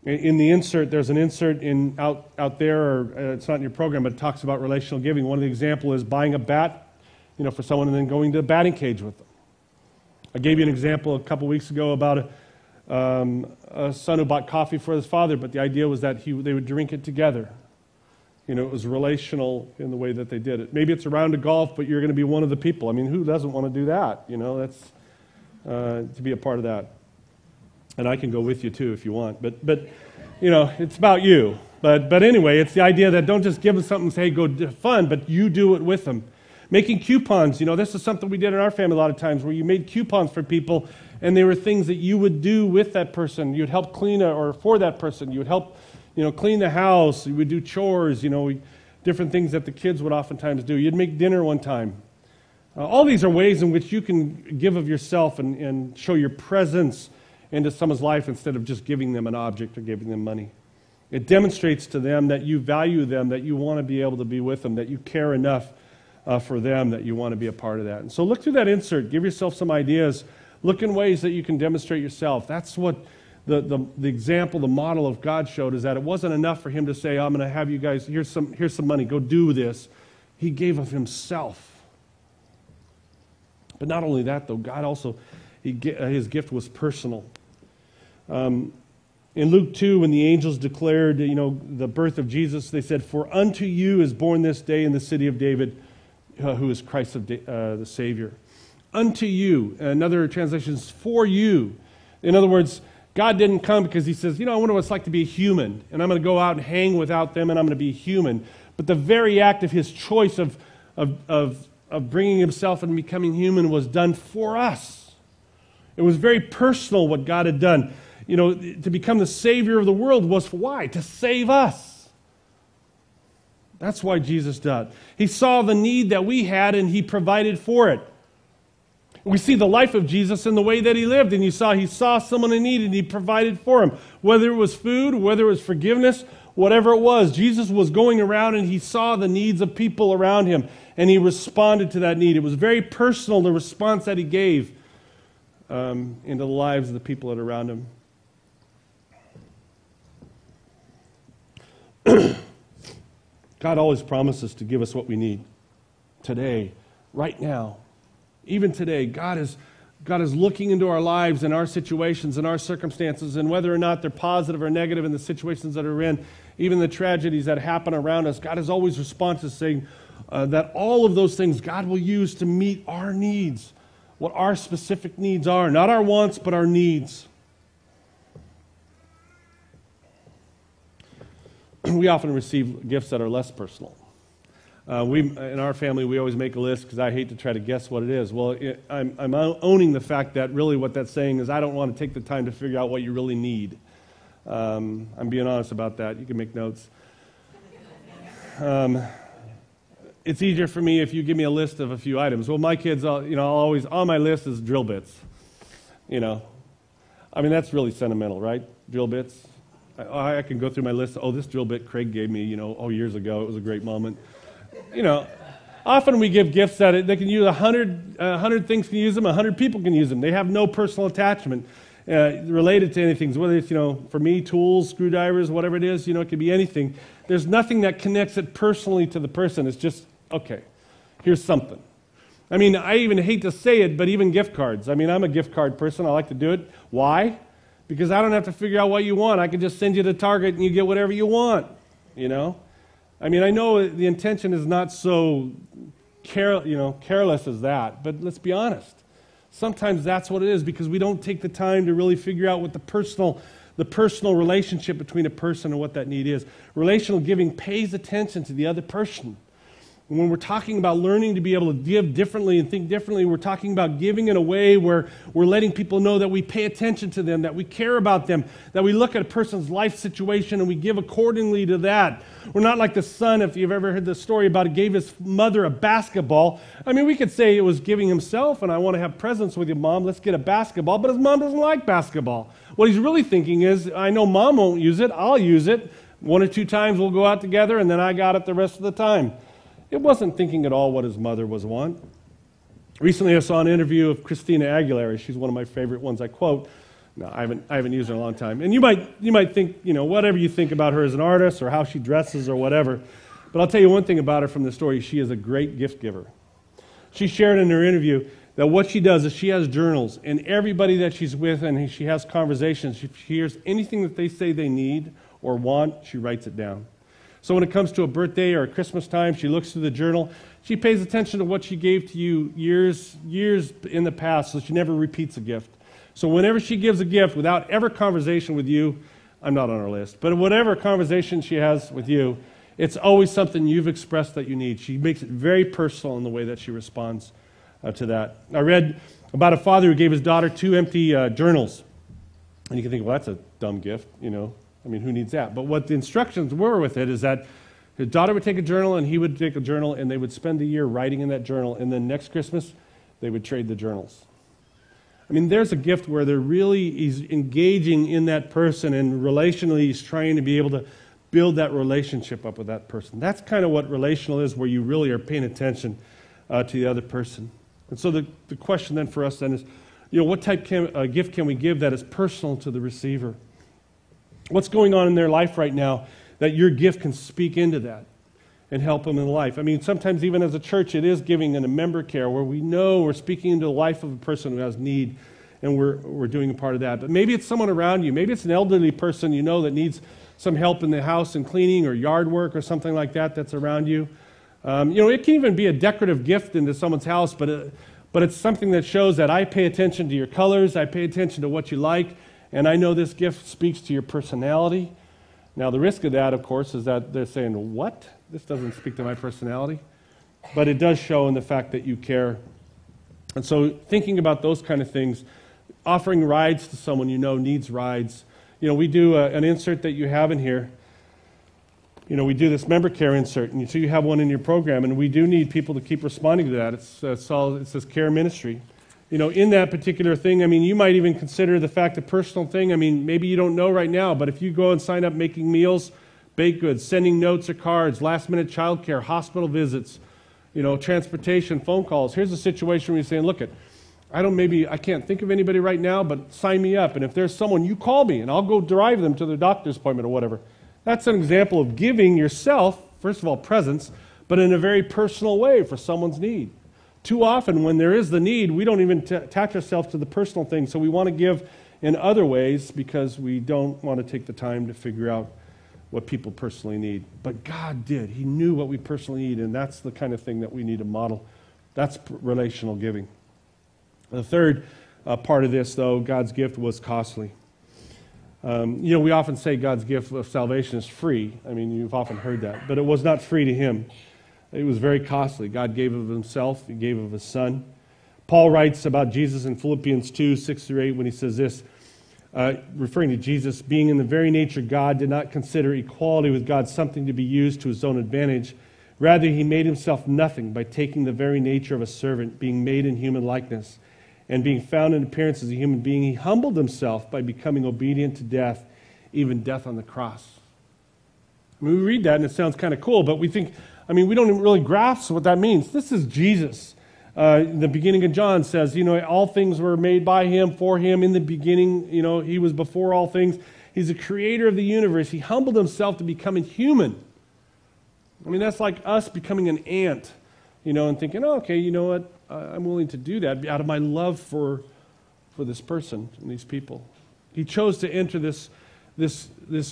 In the insert, there's an insert out there, or it's not in your program, but it talks about relational giving. One of the examples is buying a bat, for someone and then going to the batting cage with them. I gave you an example a couple weeks ago about a son who bought coffee for his father, but the idea was that they would drink it together. It was relational in the way that they did it. Maybe it's a round of golf, but you're going to be one of the people. I mean, who doesn't want to do that? That's to be a part of that. And I can go with you too if you want. But it's about you. But anyway, it's the idea that don't just give them something and say, hey, go have fun, but you do it with them. Making coupons, this is something we did in our family a lot of times, where you made coupons for people, and they were things that you would do with that person. You'd help clean or for that person. You would help, clean the house. You would do chores, different things that the kids would oftentimes do. You'd make dinner one time. All these are ways in which you can give of yourself and show your presence into someone's life instead of just giving them an object or giving them money. It demonstrates to them that you value them, that you want to be able to be with them, that you care enough for them, that you want to be a part of that. And so look through that insert. Give yourself some ideas. Look in ways that you can demonstrate yourself. That's what the example, the model of God showed, is that it wasn't enough for him to say, I'm going to have you guys, here's some money, go do this. He gave of himself. But not only that, though, God also, his gift was personal. In Luke 2, when the angels declared, the birth of Jesus, they said, "For unto you is born this day in the city of David, who is Christ the Savior." Unto you. Another translation is for you. In other words, God didn't come because he says, I wonder what it's like to be human, and I'm going to go out and hang without them, and I'm going to be human. But the very act of his choice of bringing himself and becoming human was done for us. It was very personal what God had done. To become the Savior of the world was why? To save us. That's why Jesus died. He saw the need that we had, and he provided for it. We see the life of Jesus in the way that he lived, and he saw someone in need, and he provided for him. Whether it was food, whether it was forgiveness, whatever it was, Jesus was going around, and he saw the needs of people around him, and he responded to that need. It was very personal, the response that he gave into the lives of the people that are around him. God always promises to give us what we need today, right now. Even today, God is looking into our lives and our situations and our circumstances, and whether or not they're positive or negative in the situations that are in, even the tragedies that happen around us, God is always responsive, saying that all of those things God will use to meet our needs, what our specific needs are, not our wants, but our needs. We often receive gifts that are less personal. In our family, we always make a list because I hate to try to guess what it is. Well, I'm owning the fact that really what that's saying is I don't want to take the time to figure out what you really need. I'm being honest about that. You can make notes. It's easier for me if you give me a list of a few items. Well, my kids, I'll always, on my list is drill bits. I mean, that's really sentimental, right? Drill bits. I can go through my list. Oh, this drill bit Craig gave me, years ago. It was a great moment. Often we give gifts that they can use 100 things can use them, 100 people can use them. They have no personal attachment related to anything. Whether it's, for me, tools, screwdrivers, whatever it is, it could be anything. There's nothing that connects it personally to the person. It's just, okay, here's something. I mean, I even hate to say it, but even gift cards. I mean, I'm a gift card person. I like to do it. Why? Because I don't have to figure out what you want. I can just send you to Target and you get whatever you want, I mean, I know the intention is not so careless as that, but let's be honest. Sometimes that's what it is because we don't take the time to really figure out what the personal relationship between a person and what that need is. Relational giving pays attention to the other person. When we're talking about learning to be able to give differently and think differently, we're talking about giving in a way where we're letting people know that we pay attention to them, that we care about them, that we look at a person's life situation and we give accordingly to that. We're not like the son, if you've ever heard the story about he gave his mother a basketball. I mean, we could say it was giving himself, and I want to have presents with you, Mom, let's get a basketball, but his mom doesn't like basketball. What he's really thinking is, I know Mom won't use it, I'll use it. 1 or 2 times we'll go out together, and then I got it the rest of the time. It wasn't thinking at all what his mother was want. Recently I saw an interview of Christina Aguilera. She's one of my favorite ones I quote. No, I haven't used her in a long time. And you might think, whatever you think about her as an artist or how she dresses or whatever. But I'll tell you one thing about her from the story. She is a great gift giver. She shared in her interview that what she does is she has journals, and everybody that she's with and she has conversations, she hears anything that they say they need or want, she writes it down. So when it comes to a birthday or a Christmas time, she looks through the journal. She pays attention to what she gave to you years in the past, so she never repeats a gift. So whenever she gives a gift without ever conversation with you, I'm not on her list, but whatever conversation she has with you, it's always something you've expressed that you need. She makes it very personal in the way that she responds to that. I read about a father who gave his daughter 2 empty journals. And you can think, well, that's a dumb gift, I mean, who needs that? But what the instructions were with it is that his daughter would take a journal and he would take a journal, and they would spend the year writing in that journal, and then next Christmas they would trade the journals. I mean, there's a gift where they're really he's engaging in that person, and relationally he's trying to be able to build that relationship up with that person. That's kind of what relational is, where you really are paying attention to the other person. And so the question then for us then is, what type gift can we give that is personal to the receiver? What's going on in their life right now that your gift can speak into that and help them in life? I mean, sometimes even as a church, it is giving in a member care where we know we're speaking into the life of a person who has need, and we're doing a part of that. But maybe it's someone around you. Maybe it's an elderly person that needs some help in the house and cleaning or yard work or something like that that's around you. It can even be a decorative gift into someone's house, but it's something that shows that I pay attention to your colors, I pay attention to what you like, and I know this gift speaks to your personality. Now, the risk of that, of course, is that they're saying, what? This doesn't speak to my personality. But it does show in the fact that you care. And so thinking about those kind of things, offering rides to someone needs rides. We do an insert that you have in here. We do this member care insert, and so you have one in your program, and we do need people to keep responding to that. It says care ministry. In that particular thing, I mean, you might even consider the fact of personal thing. I mean, maybe you don't know right now, but if you go and sign up making meals, baked goods, sending notes or cards, last-minute childcare, hospital visits, transportation, phone calls. Here's a situation where you're saying, look, I can't think of anybody right now, but sign me up. And if there's someone, you call me, and I'll go drive them to their doctor's appointment or whatever. That's an example of giving yourself, first of all, presence, but in a very personal way for someone's need. Too often, when there is the need, we don't even attach ourselves to the personal thing. So we want to give in other ways because we don't want to take the time to figure out what people personally need. But God did. He knew what we personally need, and that's the kind of thing that we need to model. That's relational giving. The third part of this, though, God's gift was costly. We often say God's gift of salvation is free. I mean, you've often heard that. But it was not free to him. It was very costly. God gave of himself. He gave of his son. Paul writes about Jesus in Philippians 2, 6-8, when he says this, referring to Jesus, being in the very nature God, did not consider equality with God something to be used to his own advantage. Rather, he made himself nothing by taking the very nature of a servant, being made in human likeness. And being found in appearance as a human being, he humbled himself by becoming obedient to death, even death on the cross. I mean, we read that and it sounds kind of cool, but we think, we don't even really grasp what that means. This is Jesus. The beginning of John says, all things were made by him, for him. In the beginning, he was before all things. He's the creator of the universe. He humbled himself to becoming human. That's like us becoming an ant, and thinking, okay, you know what? I'm willing to do that out of my love for this person and these people. He chose to enter this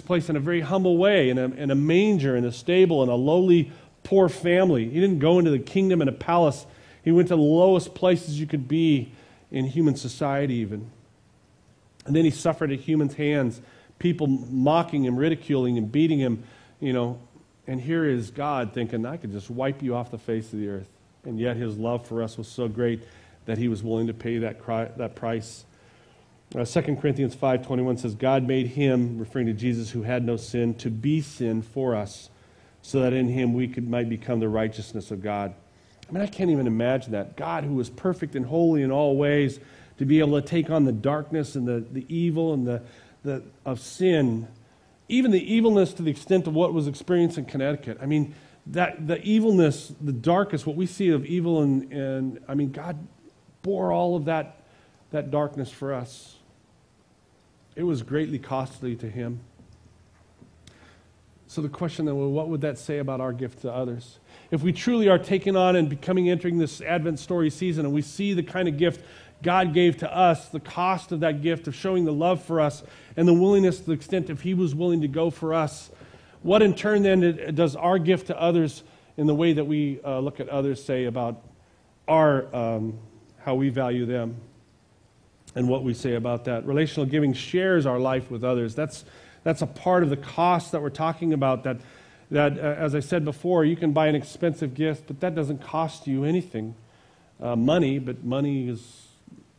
place in a very humble way, in a manger, in a stable, in a lowly, poor family. He didn't go into the kingdom in a palace. He went to the lowest places you could be in human society even. And then he suffered at humans' hands, people mocking him, ridiculing him, beating him, And here is God thinking, I could just wipe you off the face of the earth. And yet his love for us was so great that he was willing to pay that price. 2 Corinthians 5:21 says, God made him, referring to Jesus, who had no sin, to be sin for us, so that in him we might become the righteousness of God. I can't even imagine that. God, who was perfect and holy in all ways, to be able to take on the darkness and the evil and the of sin, even the evilness to the extent of what was experienced in Connecticut. That the evilness, the darkest, what we see of evil, and God bore all of that darkness for us. It was greatly costly to him. So the question then, well, what would that say about our gift to others? If we truly are taking on and entering this Advent story season, and we see the kind of gift God gave to us, the cost of that gift, of showing the love for us, and the willingness to the extent if he was willing to go for us, what in turn then does our gift to others in the way that we look at others say about how we value them and what we say about that? Relational giving shares our life with others. That's a part of the cost that we're talking about, that as I said before, you can buy an expensive gift, but that doesn't cost you anything. Money, but money is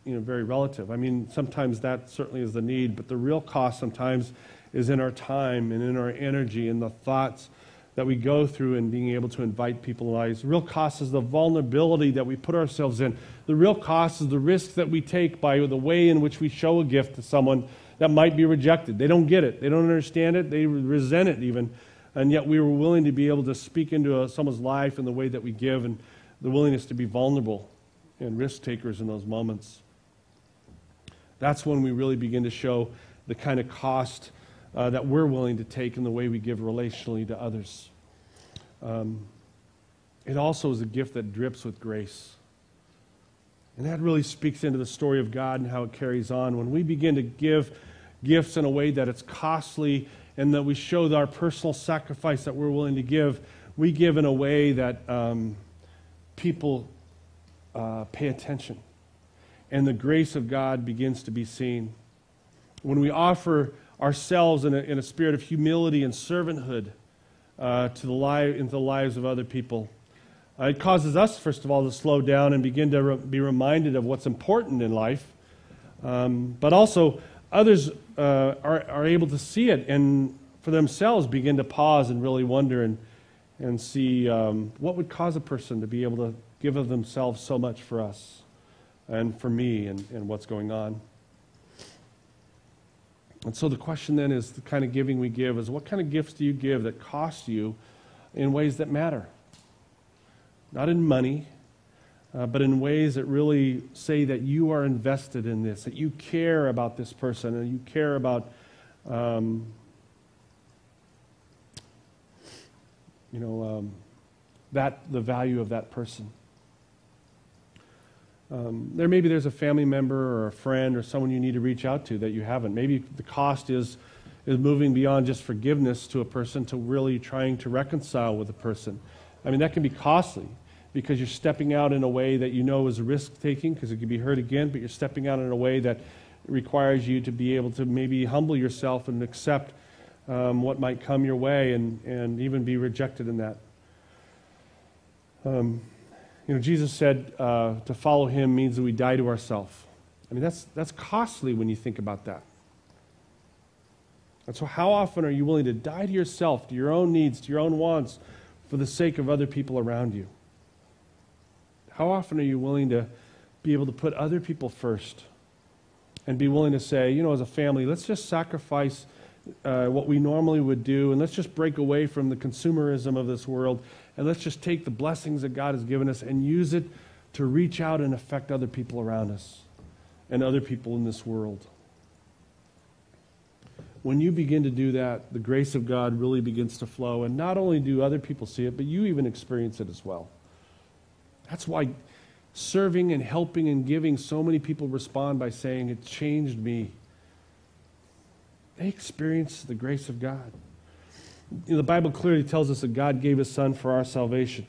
very relative. I mean, sometimes that certainly is the need, but the real cost sometimes is in our time and in our energy and the thoughts that we go through in being able to invite people in lives. The real cost is the vulnerability that we put ourselves in. The real cost is the risk that we take by the way in which we show a gift to someone that might be rejected. They don't get it. They don't understand it. They resent it even. And yet we were willing to be able to speak into someone's life in the way that we give, and the willingness to be vulnerable and risk takers in those moments. That's when we really begin to show the kind of cost that we're willing to take in the way we give relationally to others. It also is a gift that drips with grace. And that really speaks into the story of God and how it carries on. When we begin to give gifts in a way that it's costly and that we show our personal sacrifice that we're willing to give, we give in a way that people pay attention. And the grace of God begins to be seen. When we offer ourselves in a spirit of humility and servanthood into the lives of other people, it causes us, first of all, to slow down and begin to be reminded of what's important in life. But also, others are able to see it and for themselves begin to pause and really wonder and see what would cause a person to be able to give of themselves so much for us and for me and what's going on. And so the question then is, the kind of giving we give is, what kind of gifts do you give that cost you in ways that matter? Not in money, but in ways that really say that you are invested in this, that you care about this person, and you care about the value of that person. There's a family member or a friend or someone you need to reach out to that you haven't. Maybe the cost is moving beyond just forgiveness to a person to really trying to reconcile with a person. I mean, that can be costly because you're stepping out in a way that you know is risk-taking because it could be hurt again, but you're stepping out in a way that requires you to be able to maybe humble yourself and accept what might come your way and even be rejected in that. Jesus said to follow him means that we die to ourselves. I mean, that's costly when you think about that. And so how often are you willing to die to yourself, to your own needs, to your own wants, for the sake of other people around you? How often are you willing to be able to put other people first and be willing to say, as a family, let's just sacrifice what we normally would do, and let's just break away from the consumerism of this world, and let's just take the blessings that God has given us and use it to reach out and affect other people around us and other people in this world. When you begin to do that, the grace of God really begins to flow, and not only do other people see it, but you even experience it as well. That's why serving and helping and giving, so many people respond by saying, it changed me. They experience the grace of God. The Bible clearly tells us that God gave his Son for our salvation.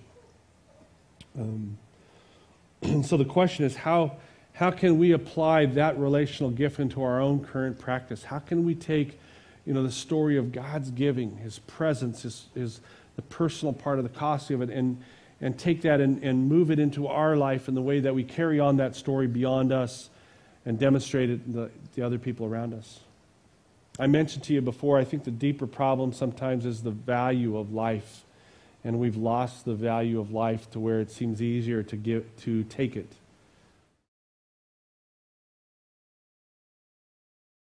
So the question is, how can we apply that relational gift into our own current practice? How can we take the story of God's giving, his presence, the personal part of the cost of it, and take that and move it into our life in the way that we carry on that story beyond us and demonstrate it to the other people around us? I mentioned to you before, I think the deeper problem sometimes is the value of life. And we've lost the value of life to where it seems easier to take it.